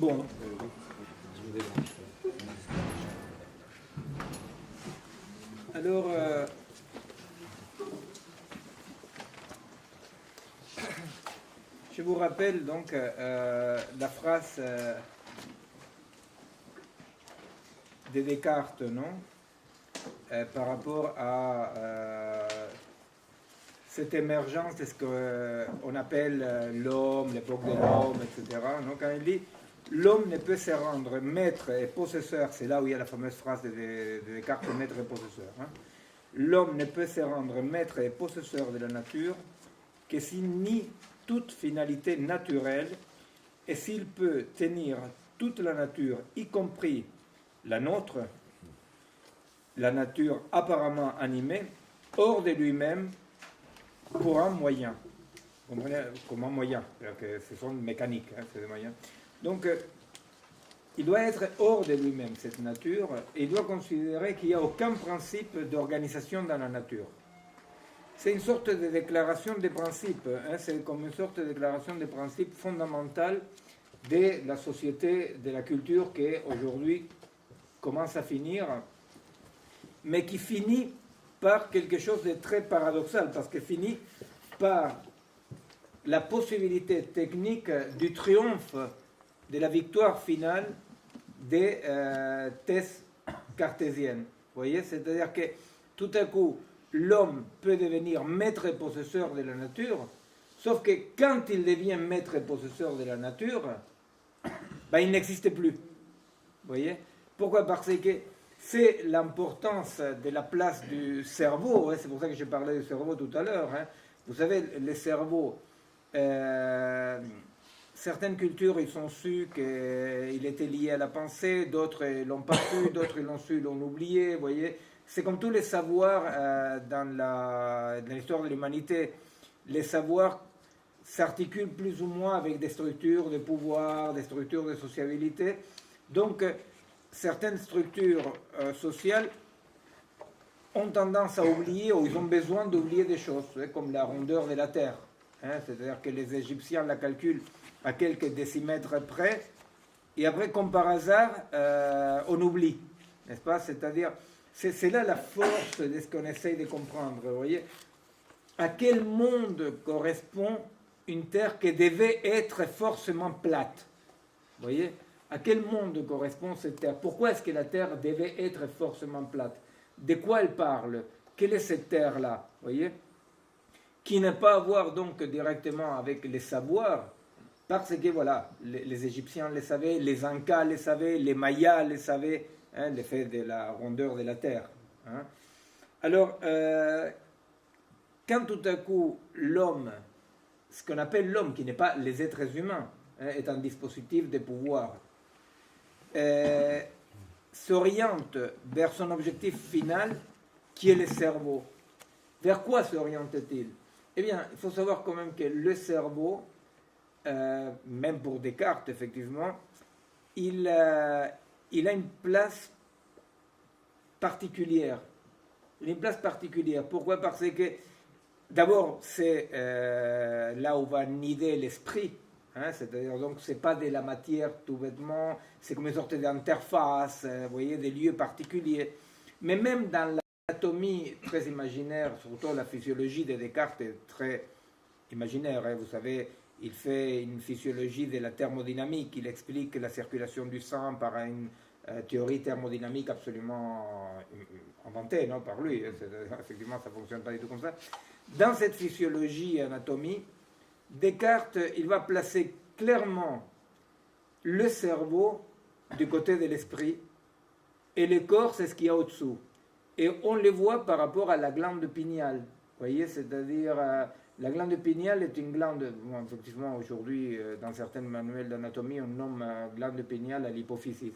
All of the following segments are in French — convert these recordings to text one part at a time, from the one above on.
Bon. Alors, je vous rappelle donc la phrase de Descartes, non? Par rapport à cette émergence de ce qu'on appelle l'homme, l'époque de l'homme, etc. Donc, quand il dit l'homme ne peut se rendre maître et possesseur, c'est là où il y a la fameuse phrase de Descartes, maître et possesseur. Hein. L'homme ne peut se rendre maître et possesseur de la nature que s'il nie toute finalité naturelle et s'il peut tenir toute la nature, y compris la nôtre, la nature apparemment animée, hors de lui-même pour un moyen. Vous comprenez? Comme un moyen, c'est-à-dire que ce sont mécaniques, hein, c'est des moyens. Donc, il doit être hors de lui-même, cette nature, et il doit considérer qu'il n'y a aucun principe d'organisation dans la nature. C'est une sorte de déclaration de principe, hein, c'est comme une sorte de déclaration de principe fondamentale de la société, de la culture qui aujourd'hui commence à finir, mais qui finit par quelque chose de très paradoxal, parce qu'elle finit par la possibilité technique du triomphe, de la victoire finale des thèses cartésiennes. Vous voyez, c'est-à-dire que tout à coup, l'homme peut devenir maître et possesseur de la nature, sauf que quand il devient maître et possesseur de la nature, ben, il n'existe plus. Vous voyez? Pourquoi? Parce que c'est l'importance de la place du cerveau, hein, c'est pour ça que je parlais du cerveau tout à l'heure. Hein. Vous savez, le cerveau, certaines cultures, ils ont su qu'il était lié à la pensée, d'autres l'ont pas su, d'autres l'ont su, l'ont oublié, vous voyez. C'est comme tous les savoirs dans l'histoire de l'humanité. Les savoirs s'articulent plus ou moins avec des structures de pouvoir, des structures de sociabilité. Donc, certaines structures sociales ont tendance à oublier, ou ils ont besoin d'oublier des choses, comme la rondeur de la Terre. Hein, c'est-à-dire que les Égyptiens la calculent à quelques décimètres près, et après, comme par hasard, on oublie, n'est-ce pas? C'est-à-dire, c'est là la force de ce qu'on essaye de comprendre, vous voyez? À quel monde correspond une Terre qui devait être forcément plate? Vous voyez? À quel monde correspond cette Terre? Pourquoi est-ce que la Terre devait être forcément plate? De quoi elle parle? Quelle est cette Terre-là? Vous voyez? Qui n'a pas à voir donc directement avec les savoirs, parce que voilà, les Égyptiens le savaient, les Incas le savaient, les Mayas le savaient, hein, l'effet de la rondeur de la Terre. Hein. Alors, quand tout à coup l'homme, ce qu'on appelle l'homme, qui n'est pas les êtres humains, hein, est un dispositif de pouvoir, s'oriente vers son objectif final, qui est le cerveau. Vers quoi s'oriente-t-il? Eh bien, il faut savoir quand même que le cerveau, même pour Descartes, effectivement, il a une place particulière. Il a une place particulière. Pourquoi? Parce que, d'abord, c'est là où va nider l'esprit. Hein, c'est-à-dire, donc, c'est pas de la matière tout bêtement, c'est comme une sorte d'interface, vous voyez, des lieux particuliers. Mais même dans l'anatomie très imaginaire, surtout la physiologie de Descartes est très imaginaire. Hein, vous savez, il fait une physiologie de la thermodynamique, il explique la circulation du sang par une théorie thermodynamique absolument inventée, non, par lui. Effectivement, ça ne fonctionne pas du tout comme ça. Dans cette physiologie et anatomie, Descartes, il va placer clairement le cerveau du côté de l'esprit et le corps, c'est ce qu'il y a au-dessous. Et on le voit par rapport à la glande pinéale. Vous voyez, c'est-à-dire, la glande pinéale est une glande, bon, effectivement, aujourd'hui, dans certains manuels d'anatomie, on nomme glande pinéale à l'hypophysis.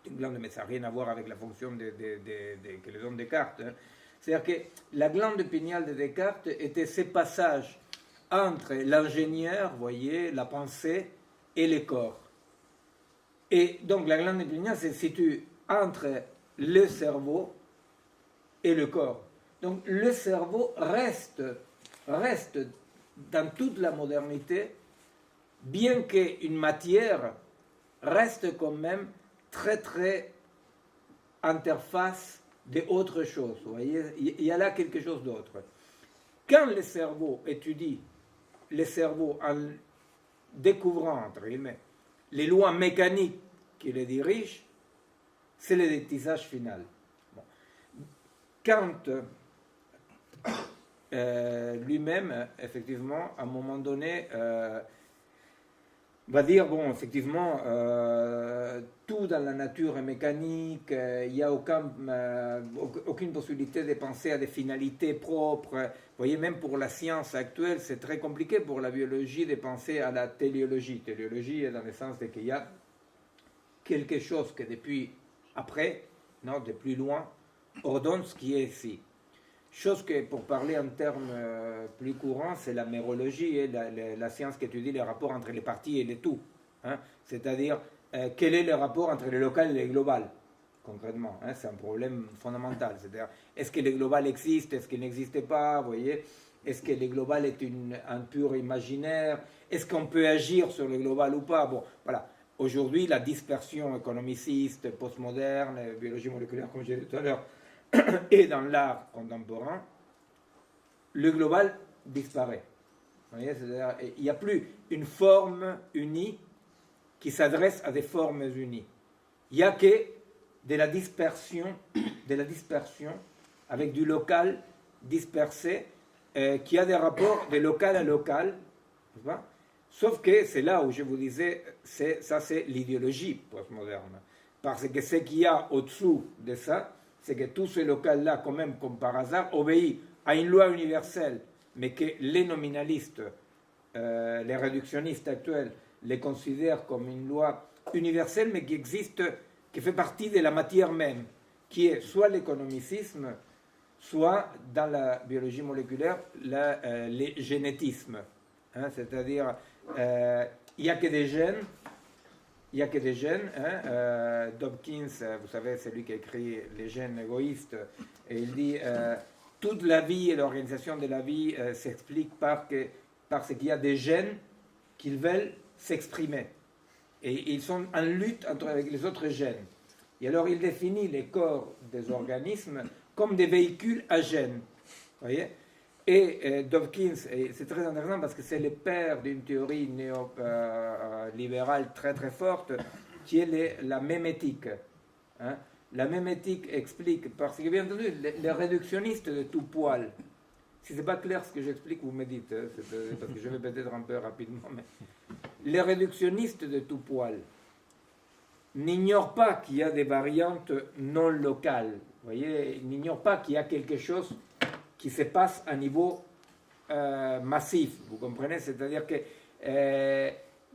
Une glande, mais ça n'a rien à voir avec la fonction que le donne Descartes. Hein. C'est-à-dire que la glande pinéale de Descartes était ce passage entre l'ingénieur, vous voyez, la pensée et le corps. Et donc la glande pinéale se situe entre le cerveau et le corps. Donc le cerveau reste dans toute la modernité, bien qu'une matière reste quand même très très interface d'autre chose. Vous voyez, il y a là quelque chose d'autre. Quand le cerveau étudie le cerveau en découvrant, entre guillemets, les lois mécaniques qui les dirigent, c'est le détissage final. Bon. Kant lui-même, effectivement, à un moment donné, va dire, bon, effectivement, tout dans la nature est mécanique, il n'y a aucune possibilité de penser à des finalités propres. Vous voyez, même pour la science actuelle, c'est très compliqué pour la biologie de penser à la téléologie. Téléologie est dans le sens qu'il y a quelque chose que depuis après, non, de plus loin, ordonne ce qui est ici. Chose que, pour parler en termes plus courants, c'est la mérologie, et la science qui étudie les rapports entre les parties et les tout. Hein? C'est-à-dire, quel est le rapport entre le local et le global, concrètement. Hein? C'est un problème fondamental. C'est-à-dire, est-ce que le global existe, est-ce qu'il n'existe pas, vous voyez? Est-ce que le global est un pur imaginaire? Est-ce qu'on peut agir sur le global ou pas? Bon, voilà. Aujourd'hui, la dispersion économiciste, postmoderne, biologie moléculaire, comme j'ai dit tout à l'heure, et dans l'art contemporain, le global disparaît. Vous voyez, c'est-à-dire, il n'y a plus une forme unie qui s'adresse à des formes unies. Il n'y a que de la dispersion avec du local dispersé qui a des rapports de local à local. Sauf que c'est là où je vous disais, ça c'est l'idéologie postmoderne. Parce que ce qu'il y a au-dessous de ça, c'est que tout ce local-là, quand même, comme par hasard, obéit à une loi universelle, mais que les nominalistes, les réductionnistes actuels, les considèrent comme une loi universelle, mais qui existe, qui fait partie de la matière même, qui est soit l'économicisme, soit, dans la biologie moléculaire, les génétismes. Hein, c'est-à-dire, il n'y a que des gènes. Il n'y a que des gènes. Hein. Dawkins, vous savez, c'est lui qui a écrit Les gènes égoïstes, et il dit toute la vie et l'organisation de la vie s'explique parce qu'il y a des gènes qui veulent s'exprimer. Et ils sont en lutte avec les autres gènes. Et alors il définit les corps des organismes comme des véhicules à gènes. Vous voyez? Et Dawkins, c'est très intéressant parce que c'est le père d'une théorie néolibérale très très forte, qui est la mémétique. Hein? La mémétique explique, parce que bien entendu, les réductionnistes de tout poil, si ce n'est pas clair ce que j'explique, vous me dites, hein, parce que je vais peut-être un peu rapidement, mais les réductionnistes de tout poil n'ignorent pas qu'il y a des variantes non locales. Vous voyez, ils n'ignorent pas qu'il y a quelque chose qui se passe à niveau massif, vous comprenez? C'est-à-dire que...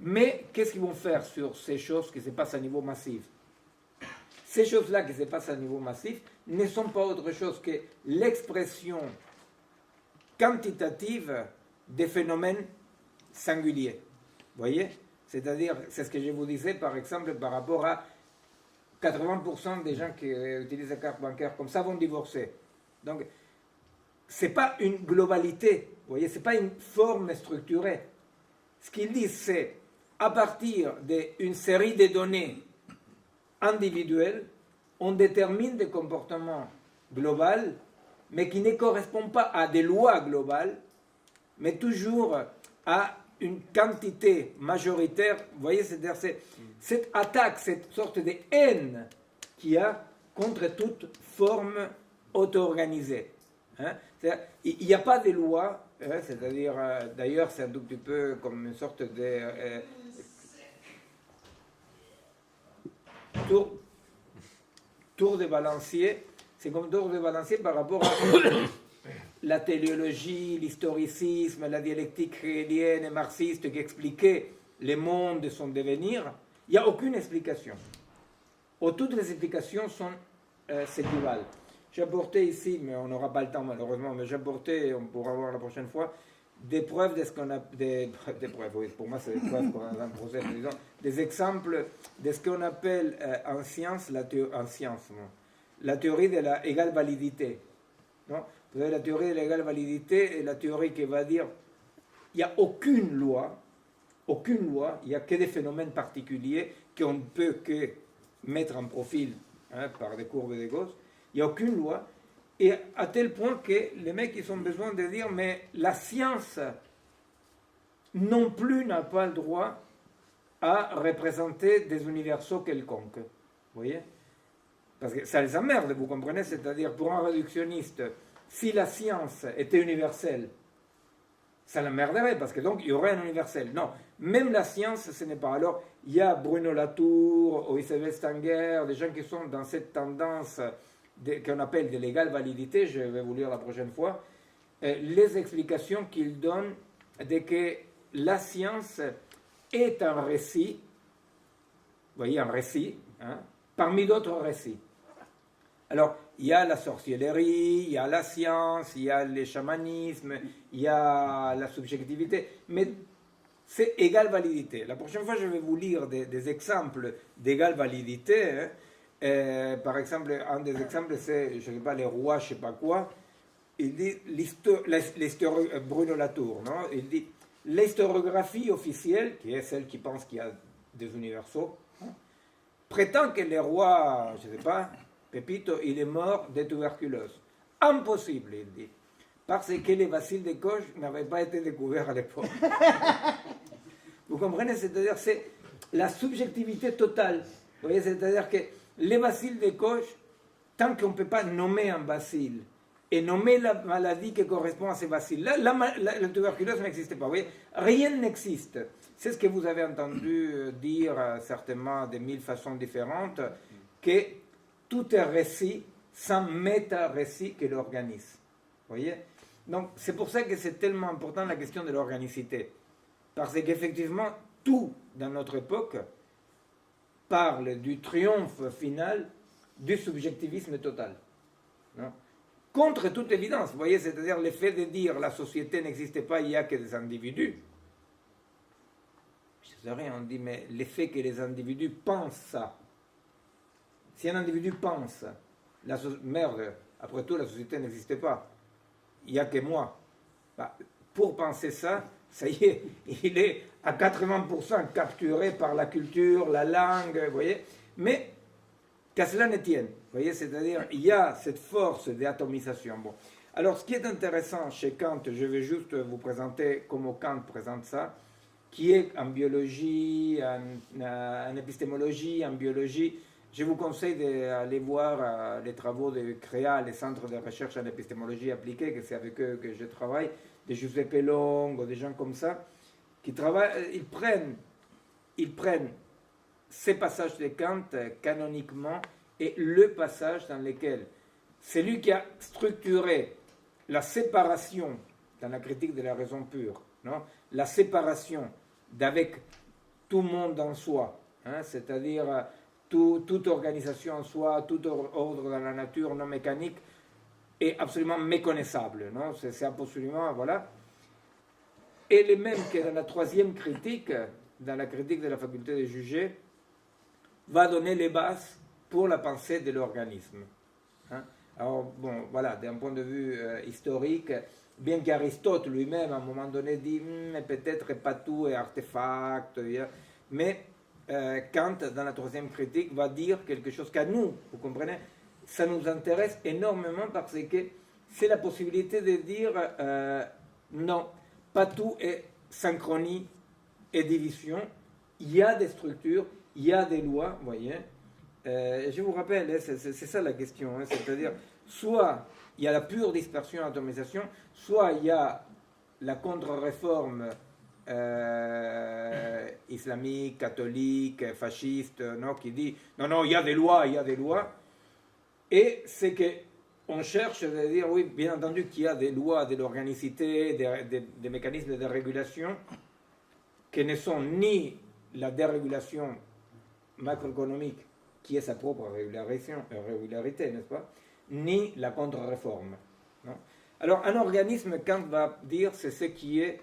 mais qu'est-ce qu'ils vont faire sur ces choses qui se passent à niveau massif? Ces choses-là qui se passent à niveau massif ne sont pas autre chose que l'expression quantitative des phénomènes singuliers. Vous voyez? C'est-à-dire, c'est ce que je vous disais, par exemple, par rapport à 80% des gens qui utilisent la carte bancaire comme ça vont divorcer. Donc, ce n'est pas une globalité, vous voyez, ce n'est pas une forme structurée. Ce qu'ils disent, c'est à partir d'une série de données individuelles, on détermine des comportements globaux, mais qui ne correspondent pas à des lois globales, mais toujours à une quantité majoritaire. Vous voyez, c'est-à-dire cette attaque, cette sorte de haine qu'il y a contre toute forme auto-organisée. Hein? Il n'y a pas de loi, hein, c'est-à-dire, d'ailleurs, c'est un tout petit peu comme une sorte de tour de balancier. C'est comme tour de balancier par rapport à la téléologie, l'historicisme, la dialectique hegelienne et marxiste qui expliquait le monde et son devenir. Il n'y a aucune explication. Ou toutes les explications sont s'équivalent. J'ai apporté ici, mais on n'aura pas le temps malheureusement, mais j'ai apporté, on pourra voir la prochaine fois, des preuves de ce qu'on a... Des preuves, oui, pour moi c'est des preuves dans un procès, disons, des exemples de ce qu'on appelle en science, la théorie de la égale validité. Non? Vous avez la théorie de l'égale validité et la théorie qui va dire il n'y a aucune loi aucune loi, il n'y a que des phénomènes particuliers qu'on ne peut que mettre en profil par des courbes de Gauss. Il n'y a aucune loi. Et à tel point que les mecs, ils ont besoin de dire, mais la science non plus n'a pas le droit à représenter des universaux quelconques. Vous voyez? Parce que ça les emmerde, vous comprenez? C'est-à-dire, pour un réductionniste, si la science était universelle, ça l'emmerderait, parce que donc il y aurait un universel. Non, même la science, ce n'est pas. Alors, il y a Bruno Latour, ou Isabelle Stanger, des gens qui sont dans cette tendance qu'on appelle de l'égale validité, je vais vous lire la prochaine fois, les explications qu'ils donnent de que la science est un récit, vous voyez, un récit, parmi d'autres récits. Alors, il y a la sorcellerie, il y a la science, il y a le chamanisme, il y a la subjectivité, mais c'est égale validité. La prochaine fois, je vais vous lire des exemples d'égale validité. Par exemple, un des exemples, c'est, je ne sais pas, les rois, je ne sais pas quoi. Il dit, Bruno Latour, non? Il dit, l'historiographie officielle, qui est celle qui pense qu'il y a des universaux, prétend que les rois, je ne sais pas, Pepito, il est mort de tuberculose. Impossible, il dit. Parce que les bacilles de Koch n'avaient pas été découverts à l'époque. Vous comprenez? C'est-à-dire, c'est la subjectivité totale. Vous voyez, c'est-à-dire que les bacilles de Koch, tant qu'on ne peut pas nommer un bacille et nommer la maladie qui correspond à ces bacilles-là, la tuberculose n'existe pas. Vous voyez, rien n'existe. C'est ce que vous avez entendu dire certainement de 1000 façons différentes, que tout est récit sans méta-récit que l'organisme. Vous voyez? Donc, c'est pour ça que c'est tellement important la question de l'organicité. Parce qu'effectivement, tout dans notre époque parle du triomphe final du subjectivisme total. Non? Contre toute évidence, vous voyez, c'est-à-dire le fait de dire la société n'existe pas, il n'y a que des individus. Je sais rien, on dit, mais le fait que les individus pensent ça. Si un individu pense, merde, après tout, la société n'existe pas, il n'y a que moi. Bah, pour penser ça, ça y est, il est à 80% capturé par la culture, la langue, vous voyez. Mais qu'à cela ne tienne, vous voyez, c'est-à-dire, il y a cette force d'atomisation. Bon. Alors, ce qui est intéressant chez Kant, je vais juste vous présenter comment Kant présente ça, qui est en biologie, en épistémologie, en biologie. Je vous conseille d'aller voir les travaux de CREA, les centres de recherche en épistémologie appliquée, que c'est avec eux que je travaille, de Giuseppe Longo, des gens comme ça, qui travaillent, ils prennent ces passages de Kant canoniquement et le passage dans lequel c'est lui qui a structuré la séparation dans la critique de la raison pure, non? La séparation d'avec tout monde en soi, c'est-à-dire toute organisation en soi, tout ordre dans la nature non mécanique est absolument méconnaissable, non? C'est absolument, voilà. Et les mêmes que dans la troisième critique, dans la critique de la faculté de juger, va donner les bases pour la pensée de l'organisme. Alors, bon, voilà, d'un point de vue historique, bien qu'Aristote lui-même, à un moment donné, dit peut-être pas tout est artefact, mais Kant, dans la troisième critique, va dire quelque chose qu'à nous, vous comprenez, ça nous intéresse énormément parce que c'est la possibilité de dire non, pas tout est synchronie et division, il y a des structures, il y a des lois, vous voyez. Je vous rappelle, c'est ça la question, c'est-à-dire, soit il y a la pure dispersion et atomisation, soit il y a la contre-réforme islamique, catholique, fasciste, non, qui dit non, il y a des lois, et c'est que on cherche à dire, oui, bien entendu qu'il y a des lois, de l'organicité, des mécanismes de régulation qui ne sont ni la dérégulation macroéconomique, qui est sa propre régularité, n'est-ce pas, ni la contre-réforme. Alors, un organisme, Kant va dire, c'est ce qui est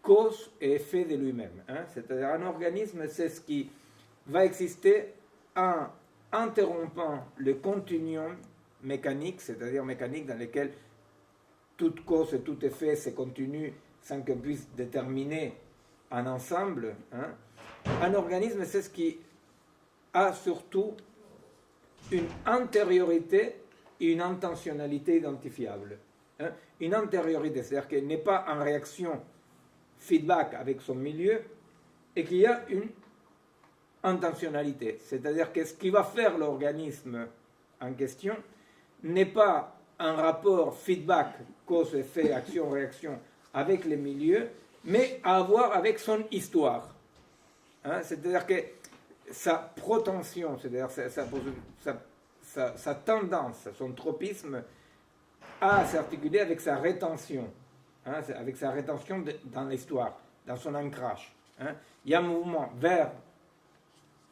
cause et effet de lui-même. C'est-à-dire, un organisme, c'est ce qui va exister en interrompant le continuum mécanique, c'est-à-dire mécanique dans lequel toute cause et tout effet se continue sans qu'on puisse déterminer un ensemble, hein. Un organisme, c'est ce qui a surtout une antériorité et une intentionnalité identifiable. Hein. Une antériorité, c'est-à-dire qu'elle n'est pas en réaction feedback avec son milieu et qu'il y a une intentionnalité. C'est-à-dire que ce qui va faire l'organisme en question n'est pas un rapport feedback, cause, effet, action, réaction avec les milieux, mais à voir avec son histoire. Hein, c'est-à-dire que sa protension, c'est-à-dire sa tendance, son tropisme, à s'articuler avec sa rétention, hein, avec sa rétention dans l'histoire, dans son ancrage. Hein. Il y a un mouvement vers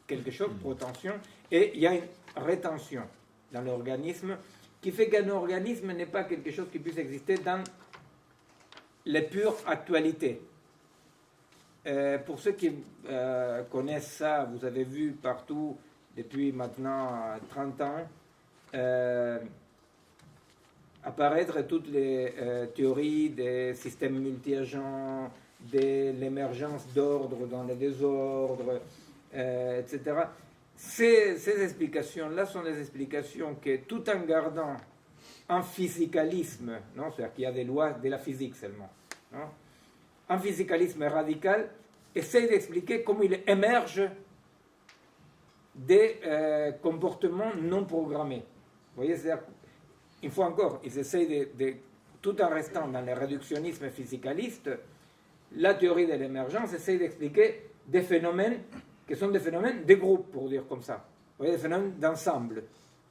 quelque chose, protension, et il y a une rétention dans l'organisme qui fait qu'un organisme n'est pas quelque chose qui puisse exister dans les pures actualités. Pour ceux qui connaissent ça, vous avez vu partout depuis maintenant 30 ans apparaître toutes les théories des systèmes multi-agents, de l'émergence d'ordre dans le désordre, etc. Ces explications-là sont des explications que, tout en gardant un physicalisme, non, c'est-à-dire qu'il y a des lois de la physique seulement, non, un physicalisme radical, essaie d'expliquer comment il émerge des comportements non programmés. Vous voyez, c'est-à-dire, une fois encore, ils essayent tout en restant dans le réductionnisme physicaliste, la théorie de l'émergence essaie d'expliquer des phénomènes qui sont des phénomènes de groupe, pour dire comme ça. Vous voyez, des phénomènes d'ensemble.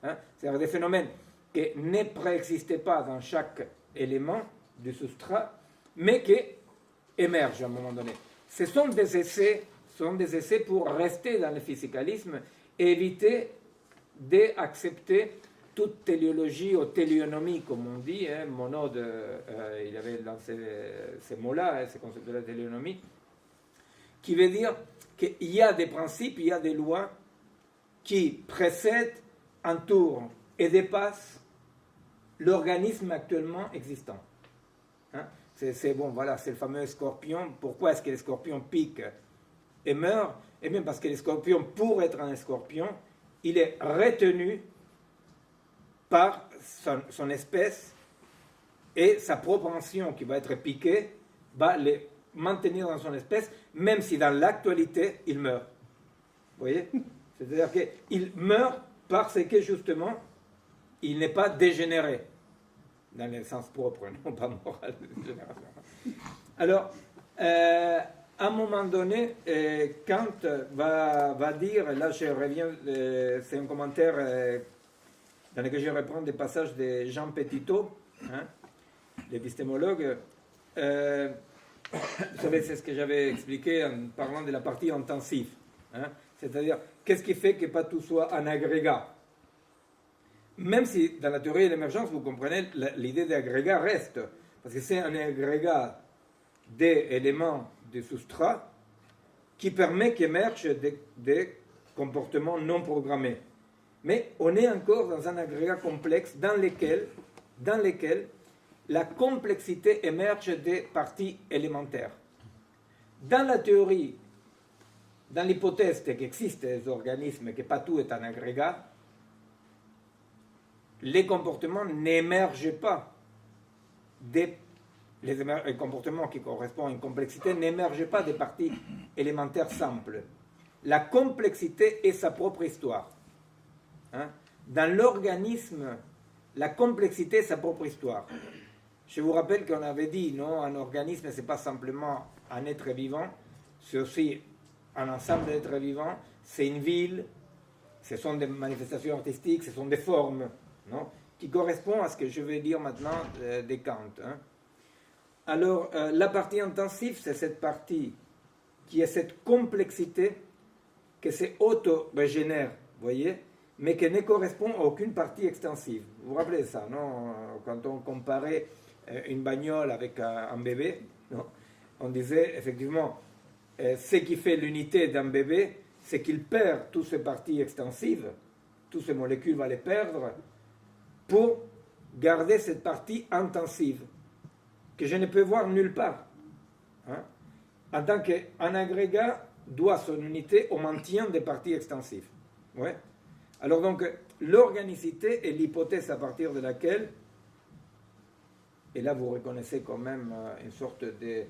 Hein? C'est-à-dire des phénomènes qui ne préexistaient pas dans chaque élément du substrat, mais qui émergent à un moment donné. Ce sont des essais pour rester dans le physicalisme et éviter d'accepter toute téléologie ou téléonomie, comme on dit. Hein. Monod, il avait lancé ces mots-là, hein, ces concepts de la téléonomie, qui veut dire qu'il y a des principes, il y a des lois qui précèdent, entourent et dépassent l'organisme actuellement existant. Hein? C'est bon, voilà, c'est le fameux scorpion. Pourquoi est-ce que les scorpions piquent et meurent? Eh bien, parce que les scorpions, pour être un scorpion, il est retenu par son espèce et sa propension qui va être piquée va les maintenir dans son espèce, même si dans l'actualité, il meurt. Vous voyez? C'est-à-dire qu'il meurt parce que, justement, il n'est pas dégénéré, dans le sens propre, non pas moral de dégénération. Alors, à un moment donné, Kant va dire, là je reviens, c'est un commentaire dans lequel je reprends des passages de Jean Petitot, hein, l'épistémologue. Vous savez, c'est ce que j'avais expliqué en parlant de la partie intensive. Hein, c'est-à-dire, qu'est-ce qui fait que pas tout soit un agrégat? Même si dans la théorie de l'émergence, vous comprenez, l'idée d'agrégat reste, parce que c'est un agrégat d'éléments de substrat qui permet qu'émergent des comportements non programmés. Mais on est encore dans un agrégat complexe dans lequel la complexité émerge des parties élémentaires. Dans la théorie, dans l'hypothèse qu'existent des organismes, que pas tout est un agrégat, les comportements n'émergent pas les comportements qui correspondent à une complexité n'émergent pas des parties élémentaires simples. La complexité est sa propre histoire. Hein? Dans l'organisme, la complexité est sa propre histoire. Je vous rappelle qu'on avait dit, non, un organisme, ce n'est pas simplement un être vivant, c'est aussi un ensemble d'êtres vivants, c'est une ville, ce sont des manifestations artistiques, ce sont des formes, non, qui correspondent à ce que je vais dire maintenant de Kant. Hein. Alors, la partie intensive, c'est cette partie qui a cette complexité que c'est auto-régénère, vous voyez, mais qui ne correspond à aucune partie extensive. Vous vous rappelez ça, non? Quand on comparait une bagnole avec un bébé, non, on disait effectivement, ce qui fait l'unité d'un bébé, c'est qu'il perd toutes ces parties extensives, toutes ces molécules va les perdre, pour garder cette partie intensive, que je ne peux voir nulle part. Hein? en tant qu'un agrégat, doit son unité au maintien des parties extensives. Ouais. Alors donc, l'organicité est l'hypothèse à partir de laquelle, et là vous reconnaissez quand même une sorte de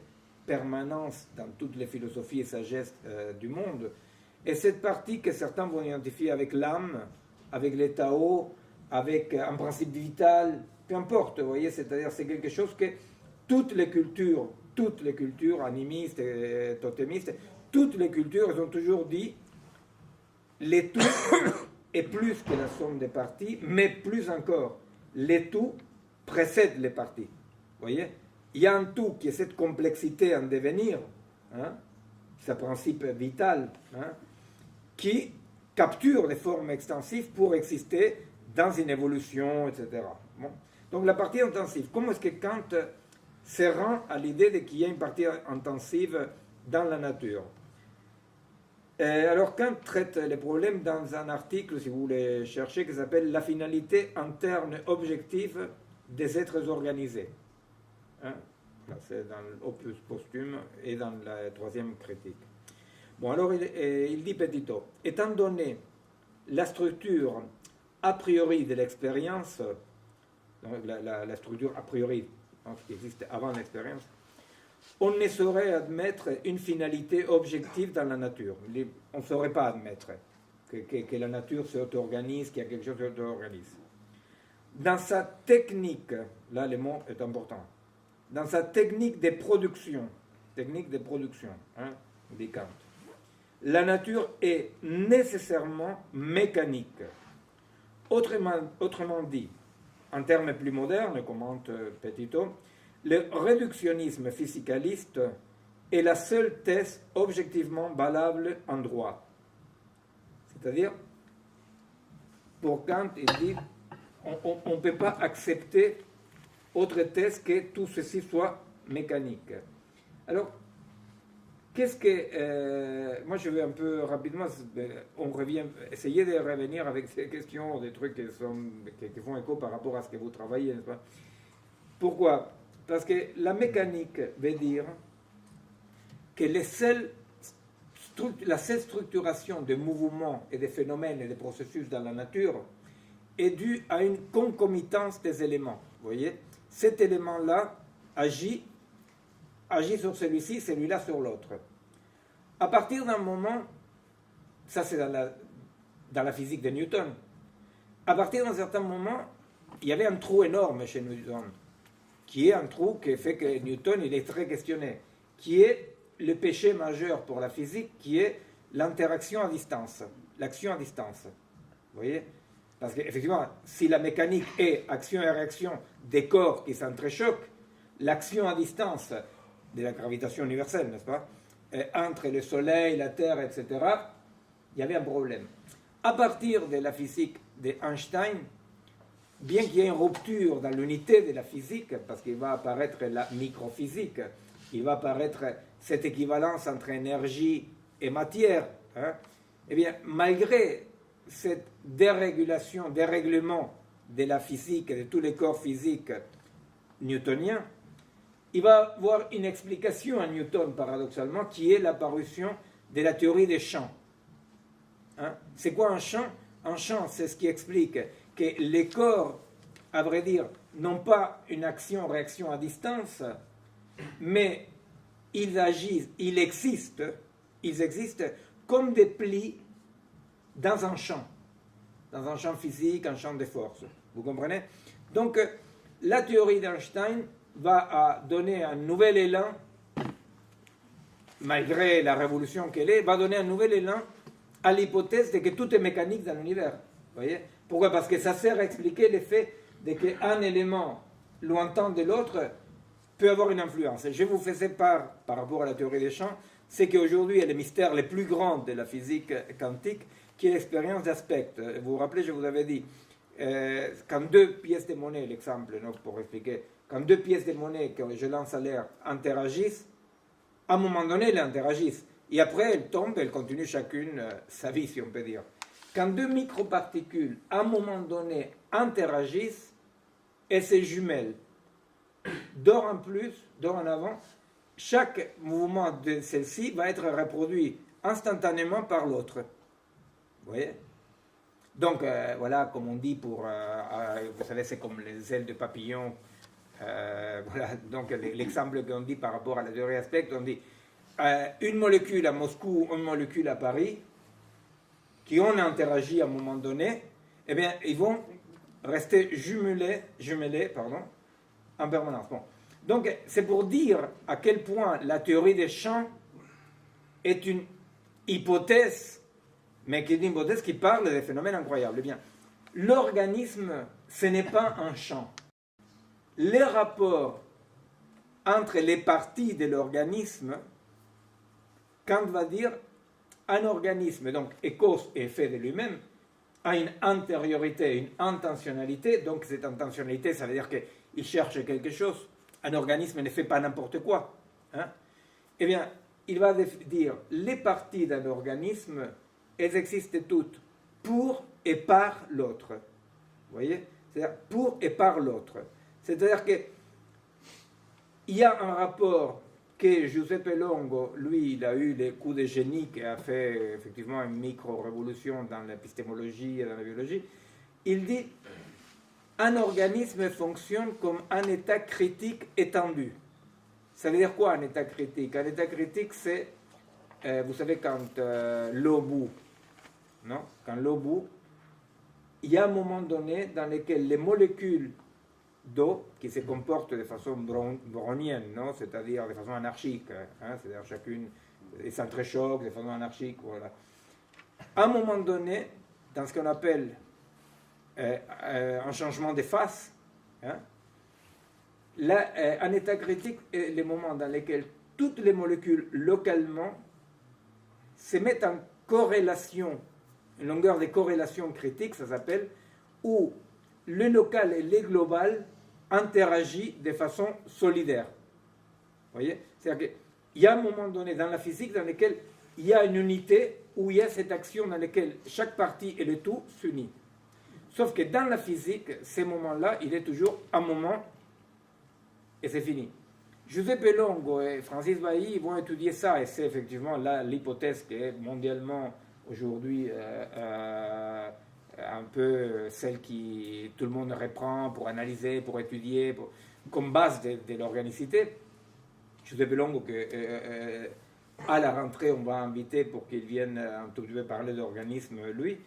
permanence dans toutes les philosophies et sagesses du monde, et cette partie que certains vont identifier avec l'âme, avec les Tao, avec un principe vital, peu importe, vous voyez, c'est-à-dire c'est quelque chose que toutes les cultures animistes et totémistes, toutes les cultures, elles ont toujours dit les tout est plus que la somme des parties, mais plus encore, les tout précèdent les parties. Vous voyez, il y a un tout qui est cette complexité en devenir, hein, c'est un principe vital, hein, qui capture les formes extensives pour exister dans une évolution, etc. Bon. Donc la partie intensive, comment est-ce que Kant se rend à l'idée qu'il y a une partie intensive dans la nature? Alors Kant traite les problèmes dans un article, si vous voulez chercher, qui s'appelle « La finalité interne objective des êtres organisés ». Hein? C'est dans l'opus posthume et dans la troisième critique. Bon, alors il dit Petitot, étant donné la structure a priori de l'expérience, la structure a priori, hein, qui existe avant l'expérience, on ne saurait admettre une finalité objective dans la nature. On ne saurait pas admettre que la nature s'auto-organise, qu'il y a quelque chose qui s'auto-organise. Dans sa technique, là le mot est important, dans sa technique de production, hein, dit Kant, la nature est nécessairement mécanique. Autrement dit, en termes plus modernes, commente Petitot, le réductionnisme physicaliste est la seule thèse objectivement valable en droit. C'est-à-dire, pour Kant, il dit on ne peut pas accepter autre thèse que tout ceci soit mécanique. Alors, qu'est-ce que... moi, je vais un peu rapidement, on revient, essayer de revenir avec ces questions, des trucs qui font écho par rapport à ce que vous travaillez, n'est-ce pas? Pourquoi? Parce que la mécanique veut dire que la seule structuration des mouvements et des phénomènes et des processus dans la nature est due à une concomitance des éléments. Vous voyez, cet élément-là agit sur celui-ci, celui-là sur l'autre. À partir d'un moment, ça c'est dans la physique de Newton, à partir d'un certain moment, il y avait un trou énorme chez Newton, qui est un trou qui fait que Newton il est très questionné, qui est le péché majeur pour la physique, qui est l'interaction à distance, l'action à distance. Vous voyez? Parce qu'effectivement, si la mécanique est action et réaction des corps qui s'entrechoquent, l'action à distance de la gravitation universelle, n'est-ce pas, entre le Soleil, la Terre, etc., il y avait un problème. À partir de la physique d'Einstein, bien qu'il y ait une rupture dans l'unité de la physique, parce qu'il va apparaître la microphysique, il va apparaître cette équivalence entre énergie et matière, hein, eh bien, malgré cette dérèglement de la physique et de tous les corps physiques newtoniens, il va avoir une explication à Newton, paradoxalement, qui est l'apparition de la théorie des champs. Hein? C'est quoi un champ? Un champ, c'est ce qui explique que les corps, à vrai dire, n'ont pas une action-réaction à distance, mais ils agissent, ils existent comme des plis dans un champ physique, un champ de force. Vous comprenez? Donc, la théorie d'Einstein va donner un nouvel élan, malgré la révolution qu'elle est, va donner un nouvel élan à l'hypothèse de que tout est mécanique dans l'univers. Vous voyez? Pourquoi? Parce que ça sert à expliquer le fait qu'un élément lointain de l'autre peut avoir une influence. Et je vous faisais par rapport à la théorie des champs, c'est qu'aujourd'hui, il y a le mystère le plus grand de la physique quantique, qui est l'expérience d'aspect. Vous vous rappelez, je vous avais dit, quand deux pièces de monnaie, l'exemple, pour expliquer, quand deux pièces de monnaie que je lance à l'air interagissent, à un moment donné, elles interagissent. Et après, elles tombent, elles continuent chacune sa vie, si on peut dire. Quand deux microparticules, à un moment donné, interagissent, elles se jumellent. D'or en avant, chaque mouvement de celle-ci va être reproduit instantanément par l'autre. Vous voyez? Donc, voilà, comme on dit vous savez, c'est comme les ailes de papillon. Voilà, donc l'exemple qu'on dit par rapport à la théorie aspect, on dit une molécule à Moscou, une molécule à Paris, qui ont interagi à un moment donné, eh bien, ils vont rester jumelés en permanence. Bon. Donc, c'est pour dire à quel point la théorie des champs est une hypothèse, mais qui est une hypothèse qui parle des phénomènes incroyables. Eh bien, l'organisme, ce n'est pas un champ. Les rapports entre les parties de l'organisme, Kant va dire un organisme, donc écos et effet de lui-même, a une antériorité, une intentionnalité. Donc cette intentionnalité, ça veut dire qu'il cherche quelque chose. Un organisme ne fait pas n'importe quoi. Hein? Eh bien, il va dire les parties d'un organisme, elles existent toutes pour et par l'autre. Vous voyez? C'est-à-dire pour et par l'autre. C'est-à-dire qu'il y a un rapport que Giuseppe Longo, lui, il a eu les coups de génie qui a fait effectivement une micro-révolution dans l'épistémologie et dans la biologie. Il dit un organisme fonctionne comme un état critique étendu. Ça veut dire quoi un état critique? Un état critique, c'est, vous savez, quand l'eau bout, non? Quand l'eau bout, il y a un moment donné dans lequel les molécules d'eau qui se comportent de façon brownienne, non? C'est-à-dire de façon anarchique, hein? C'est-à-dire chacune s'entrechoque de façon anarchique, voilà. À un moment donné, dans ce qu'on appelle un changement de phase, hein? Là, un état critique est le moment dans lequel toutes les molécules localement se mettent en corrélation, une longueur de corrélation critique, ça s'appelle, où le local et le global interagissent de façon solidaire. Vous voyez? C'est-à-dire qu'il y a un moment donné dans la physique dans lequel il y a une unité, où il y a cette action dans laquelle chaque partie et le tout s'unit. Sauf que dans la physique, ces moments-là, il est toujours un moment et c'est fini. Giuseppe Longo et Francis Bailly vont étudier ça, et c'est effectivement là l'hypothèse qui est mondialement aujourd'hui un peu celle qui tout le monde reprend pour analyser, pour étudier, comme base de l'organicité. Giuseppe Longo, à la rentrée, on va inviter pour qu'il vienne un tout petit peu parler d'organisme, lui.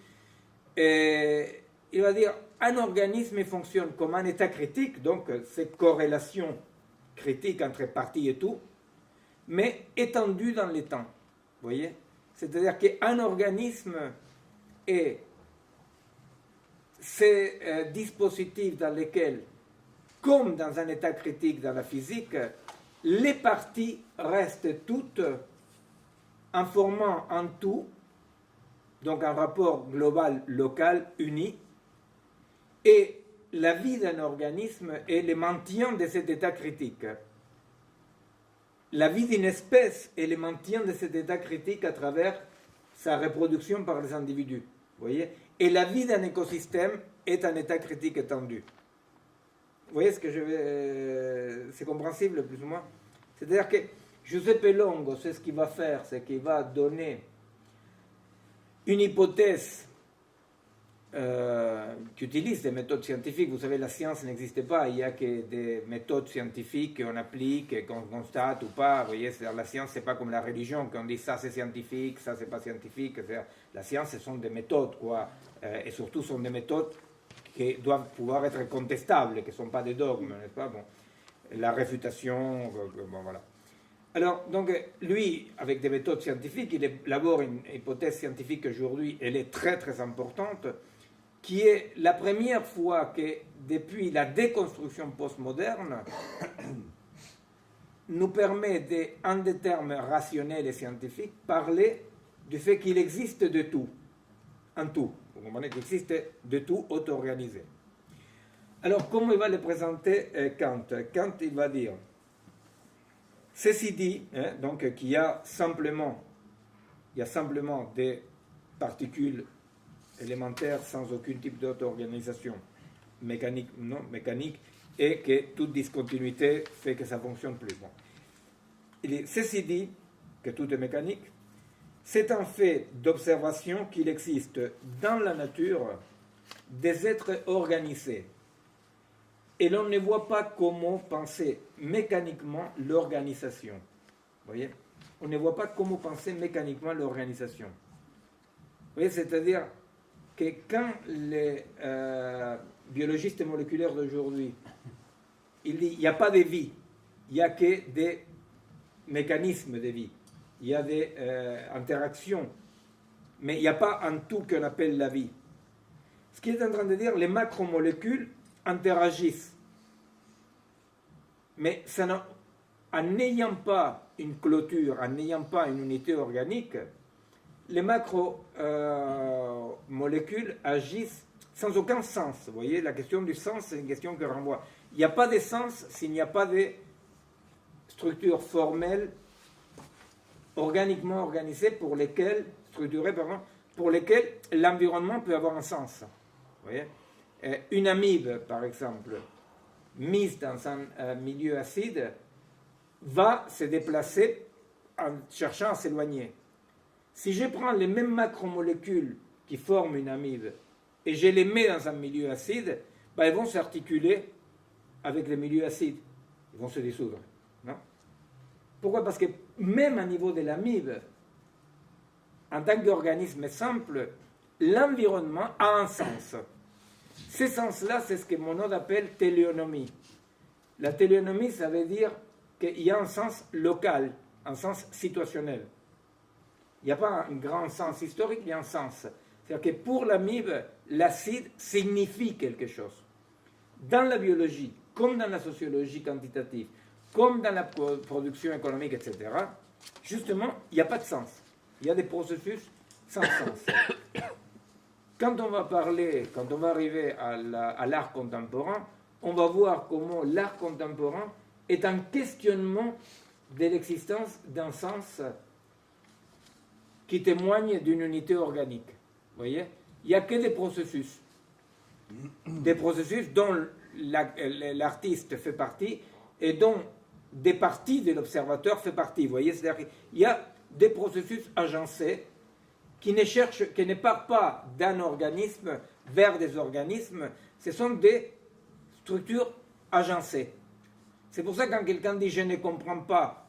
Et il va dire un organisme fonctionne comme un état critique, donc cette corrélation critique entre parties et tout, mais étendu dans le temps. Vous voyez? C'est-à-dire qu'un organisme est ces dispositifs dans lesquels, comme dans un état critique dans la physique, les parties restent toutes en formant un tout, donc un rapport global, local, uni, et la vie d'un organisme est le maintien de cet état critique. La vie d'une espèce est le maintien de cet état critique à travers sa reproduction par les individus. Vous voyez? Et la vie d'un écosystème est un état critique étendu. Vous voyez ce que je vais... C'est compréhensible plus ou moins? C'est-à-dire que Giuseppe Longo, c'est ce qu'il va faire, c'est qu'il va donner une hypothèse qui utilise des méthodes scientifiques. Vous savez, la science n'existe pas, il n'y a que des méthodes scientifiques qu'on applique, qu'on constate ou pas. Vous voyez, la science, c'est pas comme la religion, qu'on dit ça c'est scientifique, ça c'est pas scientifique. La science, ce sont des méthodes, quoi, et surtout sont des méthodes qui doivent pouvoir être contestables, qui ne sont pas des dogmes, n'est-ce pas? Bon, la réfutation, bon voilà. Alors, donc, lui, avec des méthodes scientifiques, il élabore une hypothèse scientifique aujourd'hui, elle est très très importante, qui est la première fois que, depuis la déconstruction postmoderne, nous permet, en des termes rationnels et scientifiques, parler du fait qu'il existe de tout, un tout. Vous comprenez qu'il existe de tout auto-organisé. Alors, comment il va le présenter Kant? Kant, il va dire, ceci dit, donc qu'il y a simplement des particules élémentaires sans aucun type d'auto-organisation mécanique, non mécanique, et que toute discontinuité fait que ça ne fonctionne plus. Bon. Ceci dit, que tout est mécanique, c'est un fait d'observation qu'il existe dans la nature des êtres organisés. Et l'on ne voit pas comment penser mécaniquement l'organisation. Vous voyez? On ne voit pas comment penser mécaniquement l'organisation. Vous voyez, c'est-à-dire que quand les biologistes moléculaires d'aujourd'hui, ils disent qu'il n'y a pas de vie, il n'y a que des mécanismes de vie, il y a des interactions, mais il n'y a pas un tout qu'on appelle la vie. Ce qu'il est en train de dire, les macromolécules interagissent. Mais en n'ayant pas une clôture, en n'ayant pas une unité organique, les macromolécules agissent sans aucun sens. Vous voyez, la question du sens, c'est une question que renvoie. Il n'y a pas de sens s'il n'y a pas de structures formelles, organiquement organisées, structurées, pour lesquelles l'environnement peut avoir un sens. Vous voyez? Une amibe, par exemple, mise dans un milieu acide, va se déplacer en cherchant à s'éloigner. Si je prends les mêmes macromolécules qui forment une amibe et je les mets dans un milieu acide, elles vont s'articuler avec les milieux acides. Ils vont se dissoudre. Non? Pourquoi? Parce que même à niveau de l'amibe, en tant qu'organisme simple, l'environnement a un sens. Ce sens-là, c'est ce que Monod appelle téléonomie. La téléonomie, ça veut dire qu'il y a un sens local, un sens situationnel. Il n'y a pas un grand sens historique, il y a un sens. C'est-à-dire que pour l'amibe, l'acide signifie quelque chose. Dans la biologie, comme dans la sociologie quantitative, comme dans la production économique, etc., justement, il n'y a pas de sens. Il y a des processus sans sens. Quand on va arriver à l'art contemporain, on va voir comment l'art contemporain est un questionnement de l'existence d'un sens qui témoigne d'une unité organique. Vous voyez? Il n'y a que des processus dont l'artiste fait partie et dont des parties de l'observateur fait partie. Vous voyez? C'est-à-dire qu'il y a des processus agencés qui ne partent pas d'un organisme vers des organismes. Ce sont des structures agencées. C'est pour ça que quand quelqu'un dit « je ne comprends pas »,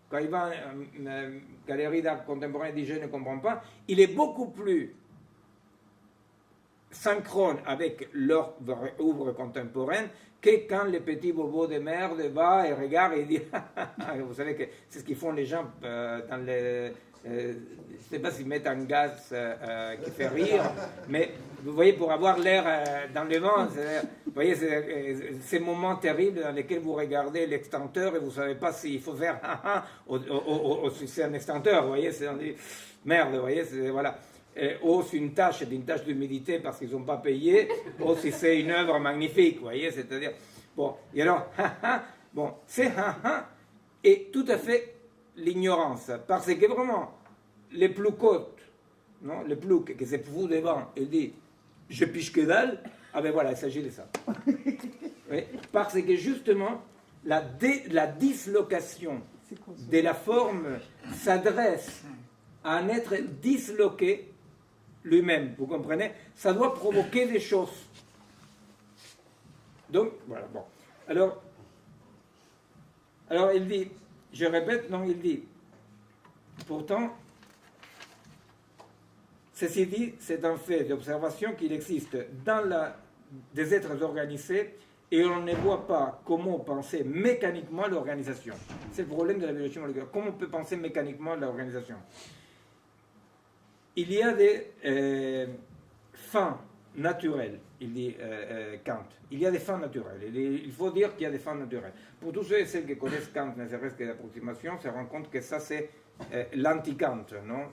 quand il va à une galerie d'art contemporain et dit « je ne comprends pas », il est beaucoup plus synchrone avec leur œuvre contemporaine que quand le petit bobo de merde va et regarde et dit « vous savez que c'est ce qu'ils font les gens dans les... je ne sais pas s'ils mettent un gaz qui fait rire, mais vous voyez, pour avoir l'air dans le vent, vous voyez, ces moments terribles dans lesquels vous regardez l'extincteur et vous ne savez pas s'il faut faire ou si c'est un extincteur, vous voyez, c'est merde, vous voyez, voilà. Ou c'est une tâche d'humidité parce qu'ils n'ont pas payé, ou si c'est une œuvre magnifique, vous voyez, c'est-à-dire, bon, et alors, bon, c'est et tout à fait l'ignorance, parce que vraiment, les plus côtes, non, les plus qui se foutent devant et dit je piche que dalle, ah ben voilà, il s'agit de ça. Oui, parce que justement, la dislocation de la forme s'adresse à un être disloqué lui-même, vous comprenez? Ça doit provoquer des choses. Donc, voilà, bon. Alors il dit, je répète, non, il dit, pourtant, ceci dit, c'est un fait d'observation qu'il existe dans des êtres organisés et on ne voit pas comment penser mécaniquement l'organisation. C'est le problème de la biologie moléculaire. Comment on peut penser mécaniquement l'organisation? Il y a des fins naturelles, il dit Kant. Il y a des fins naturelles. Il faut dire qu'il y a des fins naturelles. Pour tous ceux et celles qui connaissent Kant, ne serait-ce que l'approximation, se rendent compte que ça c'est l'anti-Kant, non?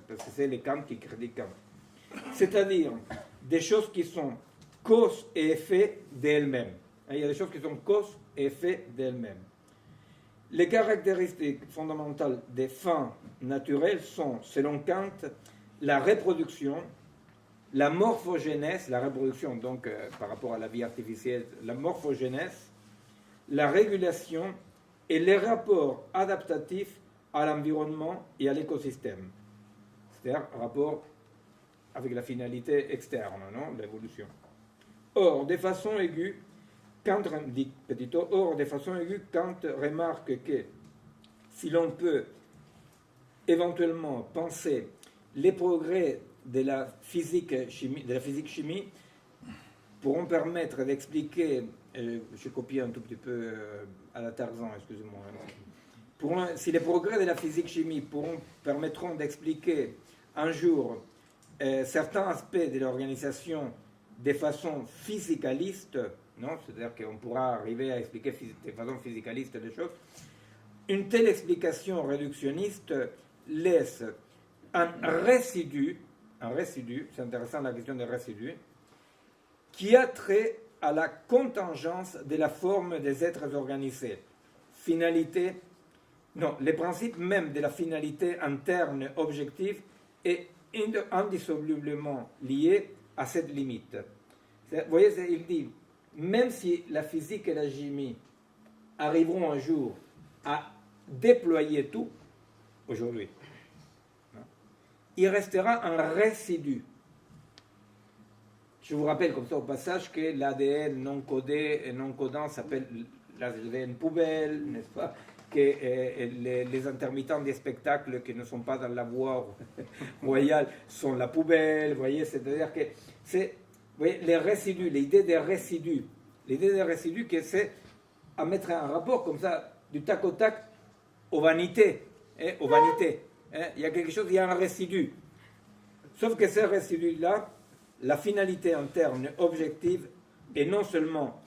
Parce que c'est les Kant qui critiquent Kant. C'est-à-dire des choses qui sont cause et effet d'elles-mêmes. Il y a des choses qui sont cause et effet d'elles-mêmes. Les caractéristiques fondamentales des fins naturelles sont, selon Kant, la reproduction, la morphogénèse, la reproduction donc par rapport à la vie artificielle, la morphogénèse, la régulation et les rapports adaptatifs à l'environnement et à l'écosystème. C'est-à-dire rapport avec la finalité externe, non, l'évolution. Or, de façon aiguë, Kant remarque que si l'on peut éventuellement penser les progrès de la physique-chimie pourront permettre d'expliquer, je copie un tout petit peu à la Tarzan, excusez-moi, si les progrès de la physique-chimie permettront d'expliquer un jour certains aspects de l'organisation de façon physicaliste, non, c'est-à-dire qu'on pourra arriver à expliquer de façon physicaliste les choses, une telle explication réductionniste laisse un résidu, c'est intéressant la question des résidus, qui a trait à la contingence de la forme des êtres organisés. Finalité, non, les principes même de la finalité interne objective est indissolublement lié à cette limite. Vous voyez, il dit, même si la physique et la chimie arriveront un jour à déployer tout, aujourd'hui, il restera un résidu. Je vous rappelle comme ça au passage que l'ADN non codé et non codant s'appelle l'ADN poubelle, n'est-ce pas? Que les intermittents des spectacles qui ne sont pas dans la voie royale sont la poubelle, vous voyez, c'est-à-dire que c'est, vous voyez, les résidus, l'idée des résidus que c'est à mettre un rapport comme ça, du tac au tac, aux vanités, aux vanités. Il y a quelque chose, il y a un résidu. Sauf que ce résidu-là, la finalité interne objective est non seulement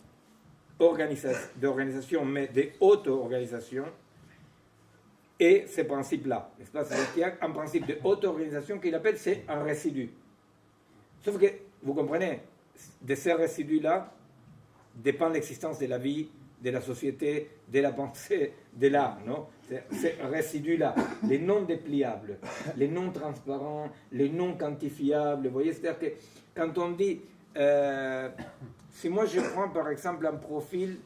d'organisation, mais d'auto-organisation, et ces principes-là, n'est-ce pas? C'est-à-dire qu'il y a un principe de auto-organisation qu'il appelle, c'est un résidu. Sauf que, vous comprenez, de ces résidus-là dépend l'existence de la vie, de la société, de la pensée, de l'art, non? Ces résidus-là, les non dépliables, les non transparents, les non quantifiables, vous voyez, c'est-à-dire que quand on dit, si moi je prends par exemple un profil,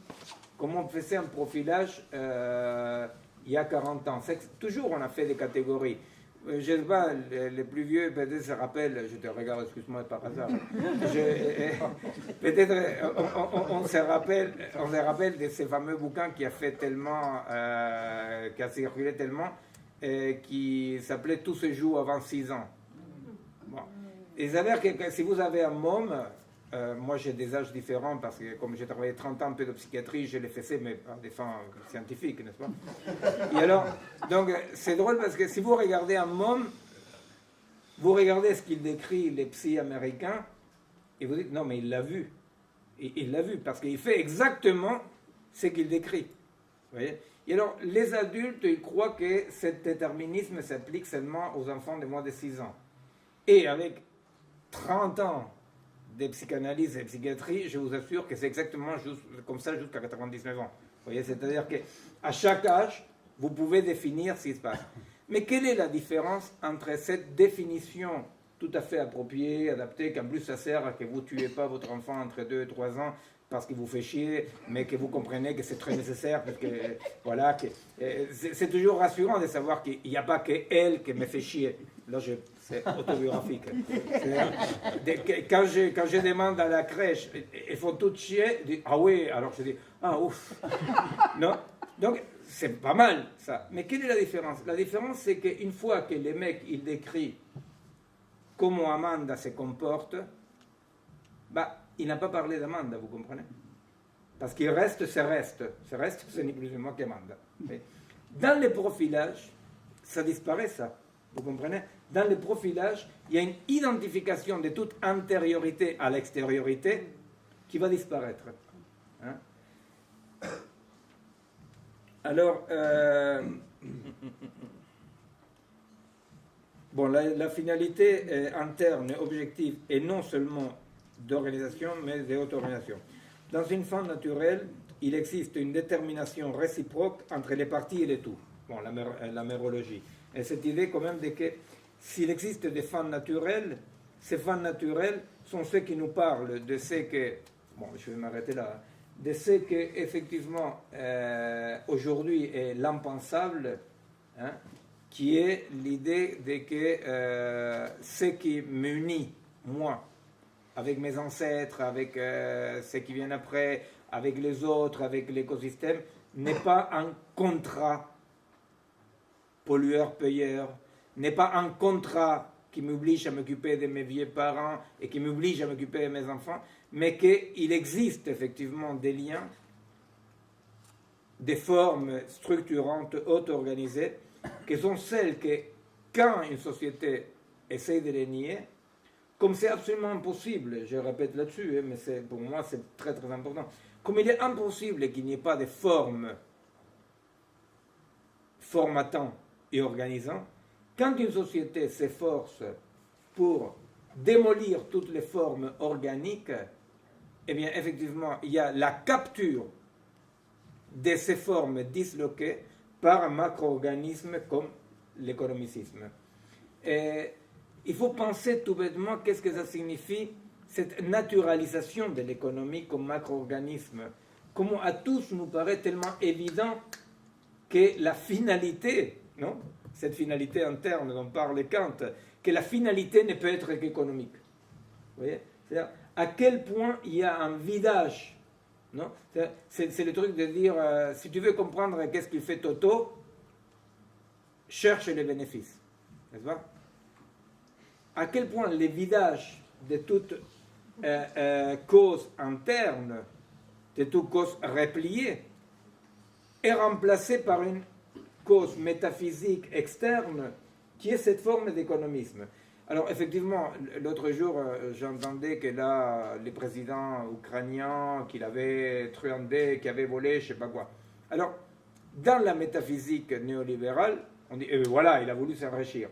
comme on faisait un profilage il y a 40 ans, toujours on a fait des catégories. Je ne sais pas, les plus vieux peut-être se rappellent, je te regarde, excuse-moi par hasard, peut-être on se rappelle de ces fameux bouquins qui a fait tellement, qui a circulé tellement, qui s'appelait Tout se joue avant 6 ans. Bon. Il s'avère que si vous avez un môme, moi j'ai des âges différents parce que comme j'ai travaillé 30 ans en pédopsychiatrie, je l'ai fait, mais par des fins scientifiques, n'est-ce pas? Et alors, donc c'est drôle parce que si vous regardez un môme, vous regardez ce qu'il décrit les psys américains, et vous dites non mais il l'a vu. Il l'a vu parce qu'il fait exactement ce qu'il décrit. Vous voyez? Et alors les adultes, ils croient que ce déterminisme s'applique seulement aux enfants de moins de 6 ans. Et avec 30 ans de psychanalyse et de psychiatrie, je vous assure que c'est exactement comme ça jusqu'à 99 ans. Vous voyez, c'est-à-dire qu'à chaque âge, vous pouvez définir ce qui se passe. Mais quelle est la différence entre cette définition tout à fait appropriée, adaptée, qu'en plus ça sert à que vous ne tuez pas votre enfant entre 2 et 3 ans parce qu'il vous fait chier, mais que vous comprenez que c'est très nécessaire, parce que, voilà, c'est toujours rassurant de savoir qu'il n'y a pas que elle qui me fait chier. Là, c'est autobiographique. Quand je demande à la crèche, ils font tout chier, je dis, ah oui, alors je dis, ah ouf. Non? Donc, c'est pas mal, ça. Mais quelle est la différence? La différence, c'est qu'une fois que le mec, il décrit comment Amanda se comporte, bah, il n'a pas parlé d'Amanda, vous comprenez? Parce qu'il reste, c'est reste. Ce reste, ce n'est plus ou moins qu'Amanda. Dans les profilages, ça disparaît, ça. Vous comprenez? Dans le profilage, il y a une identification de toute antériorité à l'extériorité qui va disparaître. Hein? Alors, bon, la finalité interne, objective, est non seulement d'organisation, mais d'auto-organisation. Dans une fin naturelle, il existe une détermination réciproque entre les parties et les tout. Bon, la mérologie. Et cette idée quand même de que s'il existe des fins naturelles, ces fins naturelles sont ceux qui nous parlent de ce que... Bon, je vais m'arrêter là. de ce qu'effectivement aujourd'hui est l'impensable, hein, qui est l'idée de que ce qui m'unit, moi, avec mes ancêtres, avec ceux qui viennent après, avec les autres, avec l'écosystème, n'est pas un contrat pollueur-payeur, n'est pas un contrat qui m'oblige à m'occuper de mes vieux parents et qui m'oblige à m'occuper de mes enfants, mais qu'il existe effectivement des liens, des formes structurantes, auto-organisées, qui sont celles que, quand une société essaie de les nier, comme c'est absolument impossible, je répète là-dessus, mais pour moi c'est très très important, comme il est impossible qu'il n'y ait pas de formes formatant et organisant, quand une société s'efforce pour démolir toutes les formes organiques, eh bien effectivement il y a la capture de ces formes disloquées par un macro-organisme comme l'économicisme. Et il faut penser tout bêtement qu'est-ce que ça signifie, cette naturalisation de l'économie comme macro-organisme. Comment à tous nous paraît tellement évident que la finalité, non, cette finalité interne dont parle Kant, que la finalité ne peut être qu'économique. Vous voyez, c'est-à-dire à quel point il y a un vidage. Non, c'est le truc de dire, si tu veux comprendre qu'est-ce qu'il fait Toto, cherche les bénéfices. N'est-ce pas? À quel point le vidage de toute cause interne, de toute cause repliée, est remplacé par une cause métaphysique externe qui est cette forme d'économisme. Alors effectivement, l'autre jour, j'entendais que là, les présidents ukrainiens qu'il avait truandé, qui avaient volé, je ne sais pas quoi. Alors, dans la métaphysique néolibérale, on dit, voilà, il a voulu s'enrichir.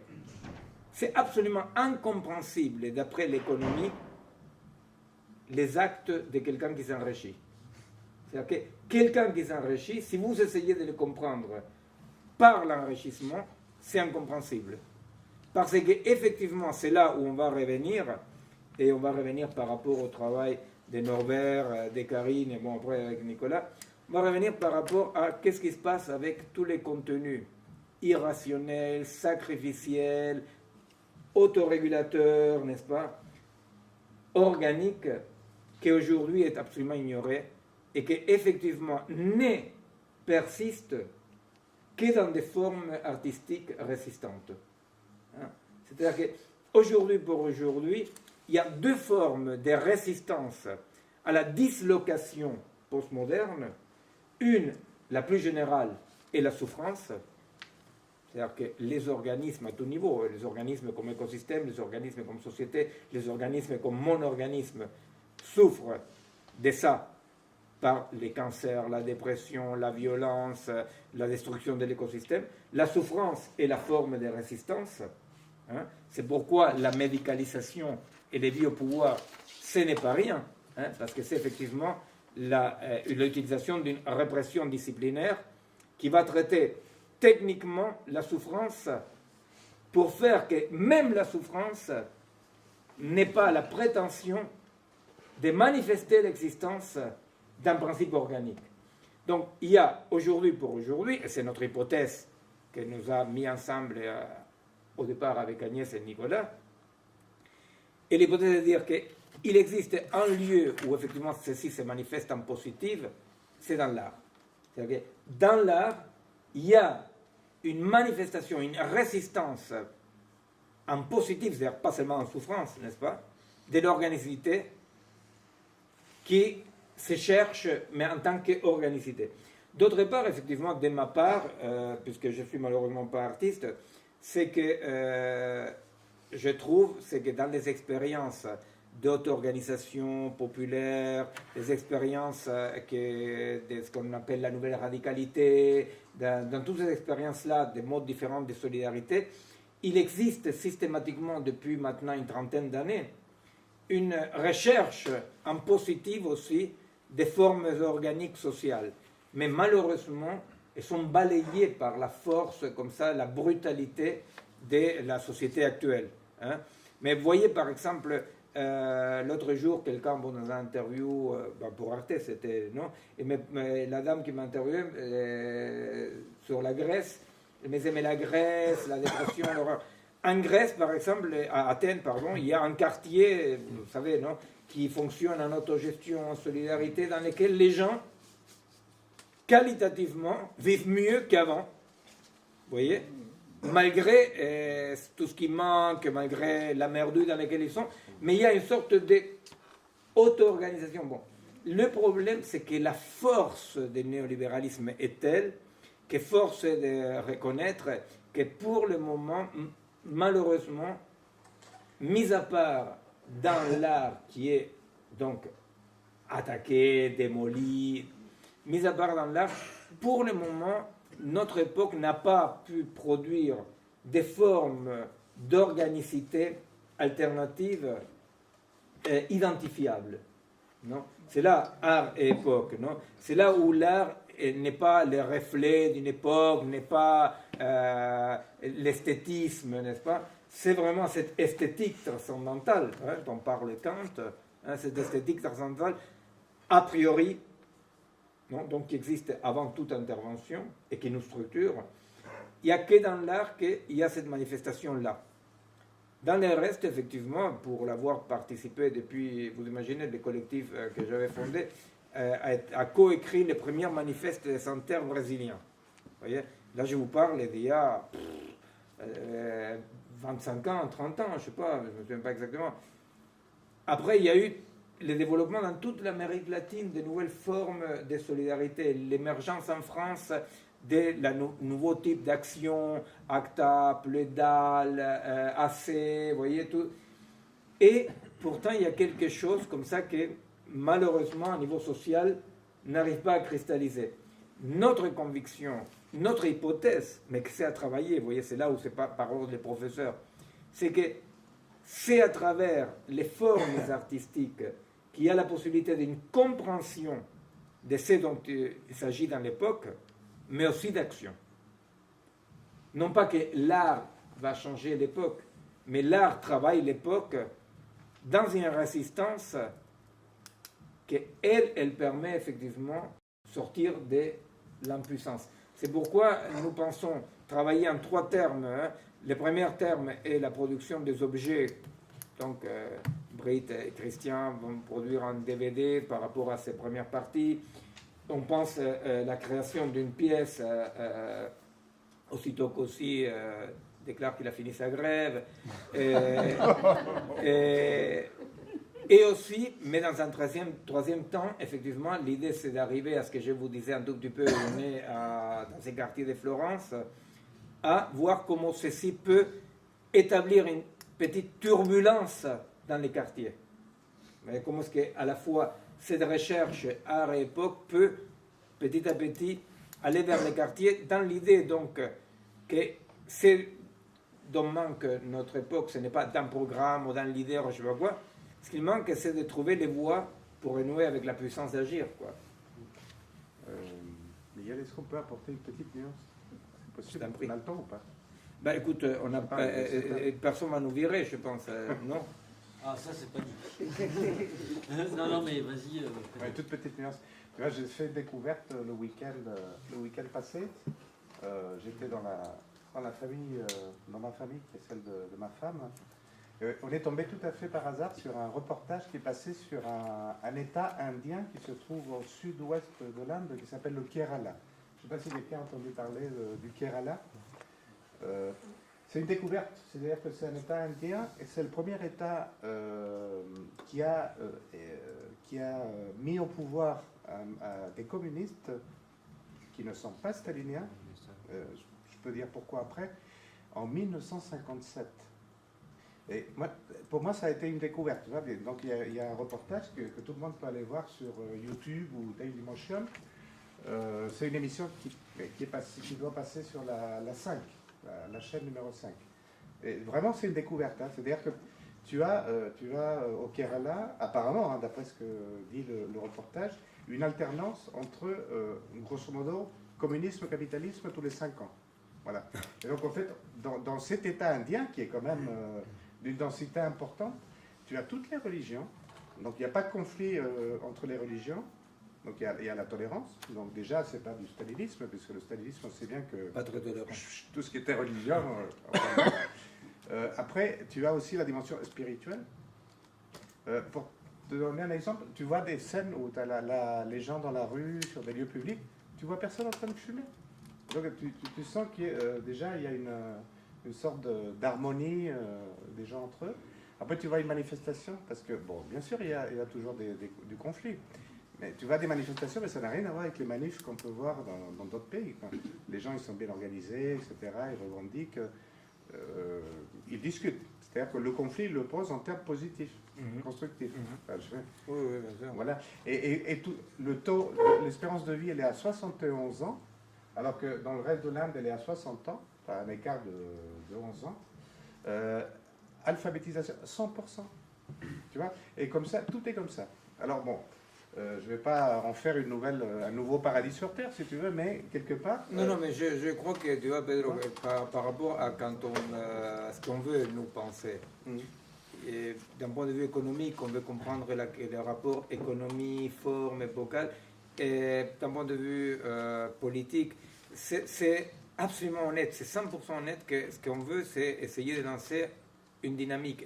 C'est absolument incompréhensible, d'après l'économie, les actes de quelqu'un qui s'enrichit. C'est-à-dire que quelqu'un qui s'enrichit, si vous essayez de le comprendre par l'enrichissement, c'est incompréhensible. Parce qu'effectivement, c'est là où on va revenir, et on va revenir par rapport au travail de Norbert, de Karine, et bon, après avec Nicolas, on va revenir par rapport à qu'est-ce qui se passe avec tous les contenus irrationnels, sacrificiels, autorégulateurs, n'est-ce pas, organiques, qui aujourd'hui est absolument ignoré, et qui effectivement ne persiste que dans des formes artistiques résistantes. C'est-à-dire qu'aujourd'hui pour aujourd'hui, il y a deux formes de résistance à la dislocation postmoderne. Une, la plus générale, est la souffrance. C'est-à-dire que les organismes à tout niveau, les organismes comme écosystème, les organismes comme société, les organismes comme mono-organismes, souffrent de ça par les cancers, la dépression, la violence, la destruction de l'écosystème. La souffrance est la forme de résistance. C'est pourquoi la médicalisation et les biopouvoirs, ce n'est pas rien, parce que c'est effectivement l'utilisation d'une répression disciplinaire qui va traiter techniquement la souffrance pour faire que même la souffrance n'ait pas la prétention de manifester l'existence d'un principe organique. Donc il y a aujourd'hui pour aujourd'hui, et c'est notre hypothèse que nous a mis ensemble au départ avec Agnès et Nicolas, et l'hypothèse est de dire qu'il existe un lieu où effectivement ceci se manifeste en positif, c'est dans l'art. C'est-à-dire que dans l'art, il y a une manifestation, une résistance en positif, c'est-à-dire pas seulement en souffrance, n'est-ce pas, de l'organicité qui se cherche, mais en tant qu'organicité. D'autre part, effectivement, de ma part, puisque je ne suis malheureusement pas artiste, c'est que je trouve, c'est que dans les expériences d'auto-organisation populaire, les expériences de ce qu'on appelle la nouvelle radicalité, dans toutes ces expériences-là, des modes différents de solidarité, il existe systématiquement depuis maintenant une trentaine d'années une recherche en positif aussi des formes organiques sociales. Mais malheureusement, elles sont balayées par la force, comme ça, la brutalité de la société actuelle. Mais vous voyez, par exemple, l'autre jour, quelqu'un, bon, dans un interview pour Arte, c'était, non? Mais la dame qui m'a interviewé sur la Grèce, elle me disait, mais la Grèce, la dépression, l'horreur. En Grèce, par exemple, à Athènes, pardon, il y a un quartier, vous savez, non, qui fonctionne en autogestion, en solidarité, dans lequel les gens, qualitativement, vivent mieux qu'avant. Vous voyez? Malgré tout ce qui manque, malgré la merdouille dans laquelle ils sont, mais il y a une sorte d'auto-organisation. Bon, le problème, c'est que la force du néolibéralisme est telle que force est de reconnaître que pour le moment, malheureusement, mis à part dans l'art qui est donc attaqué, démoli, mis à part dans l'art, pour le moment, notre époque n'a pas pu produire des formes d'organicité alternatives identifiables. Non? C'est là art et époque. Non? C'est là où l'art n'est pas le reflet d'une époque, n'est pas l'esthétisme, n'est-ce pas? C'est vraiment cette esthétique transcendantale dont parle Kant, cette esthétique transcendantale a priori, non, donc qui existe avant toute intervention et qui nous structure. Il n'y a que dans l'art qu'il y a cette manifestation-là. Dans le reste, effectivement, pour l'avoir participé depuis, vous imaginez, le collectif que j'avais fondé, a coécrit les premiers manifestes des sans-terre brésiliens. Vous voyez, là, je vous parle d'il y a 25 ans, 30 ans, je ne sais pas, je ne me souviens pas exactement. Après, il y a eu le développement dans toute l'Amérique latine de nouvelles formes de solidarité, l'émergence en France de nouveaux types d'actions, ACTA, Pledal, AC, vous voyez tout. Et pourtant, il y a quelque chose comme ça que, malheureusement, au niveau social, n'arrive pas à cristalliser. Notre conviction, notre hypothèse, mais que c'est à travailler, vous voyez, c'est là où c'est pas par ordre des professeurs, c'est que c'est à travers les formes artistiques qu'il y a la possibilité d'une compréhension de ce dont il s'agit dans l'époque, mais aussi d'action. Non pas que l'art va changer l'époque, mais l'art travaille l'époque dans une résistance elle permet effectivement de sortir de l'impuissance. C'est pourquoi nous pensons travailler en trois termes. Le premier terme est la production des objets. Donc, Britt et Christian vont produire un DVD par rapport à ces premières parties. On pense la création d'une pièce aussitôt qu'aussi déclare qu'il a fini sa grève. Et aussi, mais dans un troisième temps, effectivement, l'idée c'est d'arriver à ce que je vous disais un tout petit peu dans ces quartiers de Florence, à voir comment ceci peut établir une petite turbulence dans les quartiers. Mais comment est-ce qu'à la fois cette recherche art et époque peut petit à petit aller vers les quartiers dans l'idée donc que c'est dont manque notre époque, ce n'est pas d'un programme ou d'un leader, je ne sais pas quoi. Ce qu'il manque, c'est de trouver les voies pour renouer avec la puissance d'agir, quoi. Miguel, est-ce qu'on peut apporter une petite nuance? C'est possible? On a le temps ou pas? Ben écoute, personne va nous virer, je pense, non? Ah, ça, c'est pas dit. Non, mais vas-y. Une toute petite nuance. Tu vois, j'ai fait une découverte le week-end passé. J'étais dans ma famille, qui est celle de ma femme. On est tombé tout à fait par hasard sur un reportage qui est passé sur un État indien qui se trouve au sud-ouest de l'Inde, qui s'appelle le Kerala. Je ne sais pas si quelqu'un a entendu parler du Kerala. C'est une découverte, c'est-à-dire que c'est un État indien et c'est le premier État qui a mis au pouvoir des communistes qui ne sont pas staliniens. Je peux dire pourquoi après. En 1957. Et pour moi, ça a été une découverte. Donc, il y a un reportage que tout le monde peut aller voir sur YouTube ou Dailymotion. C'est une émission qui doit passer sur la 5, la chaîne numéro 5. Et vraiment, c'est une découverte. C'est-à-dire que tu as au Kerala, apparemment, d'après ce que dit le reportage, une alternance entre, grosso modo, communisme, capitalisme tous les 5 ans. Voilà. Et donc, en fait, dans cet État indien, qui est quand même d'une densité importante, tu as toutes les religions, donc il n'y a pas de conflit entre les religions, donc il y a la tolérance, donc déjà c'est pas du stalinisme, puisque le stalinisme on sait bien que Pas très tolérant. tout ce qui était religion, après tu as aussi la dimension spirituelle. Pour te donner un exemple, tu vois des scènes où tu as les gens dans la rue, sur des lieux publics, tu vois personne en train de fumer. Donc tu sens qu'il y a, déjà il y a une sorte d'harmonie des gens entre eux. Après tu vois une manifestation, parce que bon, bien sûr il y a toujours du conflit. Mais tu vois des manifestations, mais ça n'a rien à voir avec les manifs qu'on peut voir dans d'autres pays, quoi. Les gens, ils sont bien organisés, etc. Ils revendiquent, ils discutent. C'est-à-dire que le conflit, ils le posent en termes positifs, constructifs. Enfin, Oui, bien sûr. voilà. Et le taux, l'espérance de vie, elle est à 71 ans, alors que dans le reste de l'Inde, elle est à 60 ans, enfin, un écart de 11 ans. Alphabétisation, 100%. Tu vois? Et comme ça, tout est comme ça. Alors bon. Je ne vais pas en faire un nouveau paradis sur Terre, si tu veux, mais quelque part... Non, mais je crois que, tu vois, Pedro, par rapport à ce qu'on veut nous penser, et d'un point de vue économique, on veut comprendre le rapport économie, forme, épocale, et d'un point de vue politique, c'est absolument honnête, c'est 100% honnête que ce qu'on veut, c'est essayer de lancer une dynamique.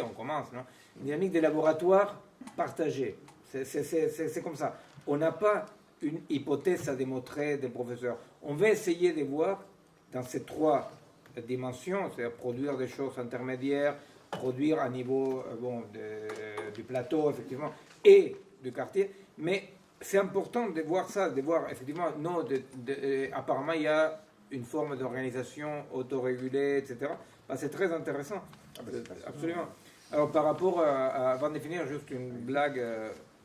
On commence, non? Une dynamique de laboratoire partagée. C'est comme ça. On n'a pas une hypothèse à démontrer des professeurs. On va essayer de voir dans ces trois dimensions, c'est-à-dire produire des choses intermédiaires, produire à niveau du plateau, effectivement, et du quartier. Mais c'est important de voir ça, de voir, effectivement, non, apparemment, il y a une forme d'organisation autorégulée, etc. Ben, c'est très intéressant. Absolument. Alors, par rapport avant de finir, juste une blague...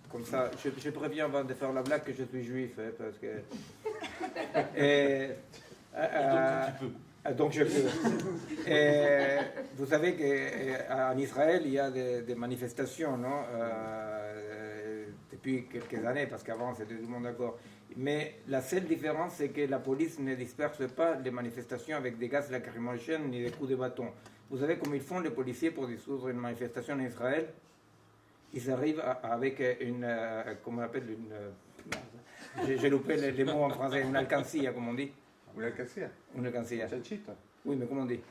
Comme ça, je préviens avant de faire la blague que je suis juif, hein, parce que... donc je peux. Et vous savez qu'en Israël, il y a des manifestations, non, depuis quelques années, parce qu'avant c'était tout le monde d'accord. Mais la seule différence, c'est que la police ne disperse pas les manifestations avec des gaz lacrymogènes ni des coups de bâton. Vous savez comment ils font les policiers pour dissoudre une manifestation en Israël? Ils arrivent avec comment on appelle, j'ai loupé les mots en français, une alcancía, comme on dit. Une alcancía. Une alcancía. Chanchita. Oui, mais comment on dit?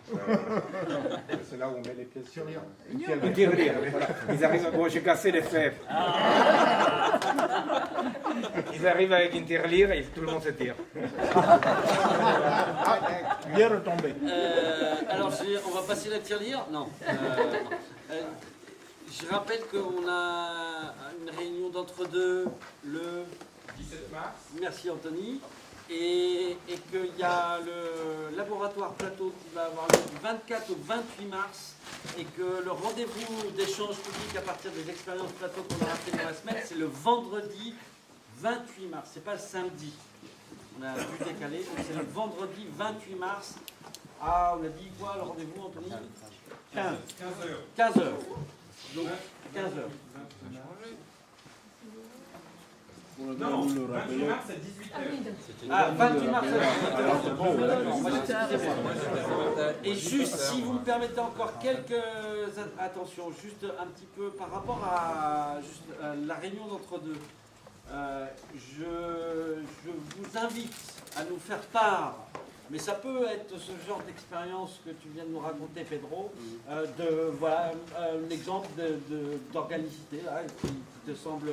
C'est là où on met les pièces sur l'île. Une tirelire, voilà. Ils arrivent, bon, j'ai cassé les fèves. Ils arrivent avec une tirelire et tout le monde se tire. Bien retombé. Alors, on va passer la tirelire? Non. Je rappelle qu'on a une réunion d'entre-deux le 17 mars. Merci Anthony. Et qu'il y a le laboratoire plateau qui va avoir lieu du 24 au 28 mars. Et que le rendez-vous d'échange public à partir des expériences plateau qu'on aura fait dans la semaine, c'est le vendredi 28 mars. C'est pas le samedi. On a dû décaler. Donc c'est le vendredi 28 mars. Ah, on a dit quoi le rendez-vous, Anthony? 15 heures. Donc, 15 heures. Non, 28 mars à 18h. Ah, 28 mars à 18h. Et juste, si vous me permettez encore quelques... Attention, juste un petit peu par rapport à la réunion d'entre-deux. Je vous invite à nous faire part, mais ça peut être ce genre d'expérience que tu viens de nous raconter, Pedro, voilà, un exemple d'organicité qui te semble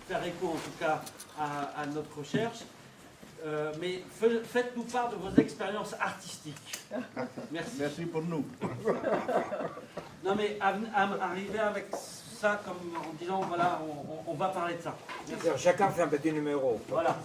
faire écho en tout cas à notre recherche. Mais faites-nous part de vos expériences artistiques. Merci. Merci pour nous. Non mais arriver avec ça comme en disant voilà, on va parler de ça. Chacun fait un petit numéro. Voilà.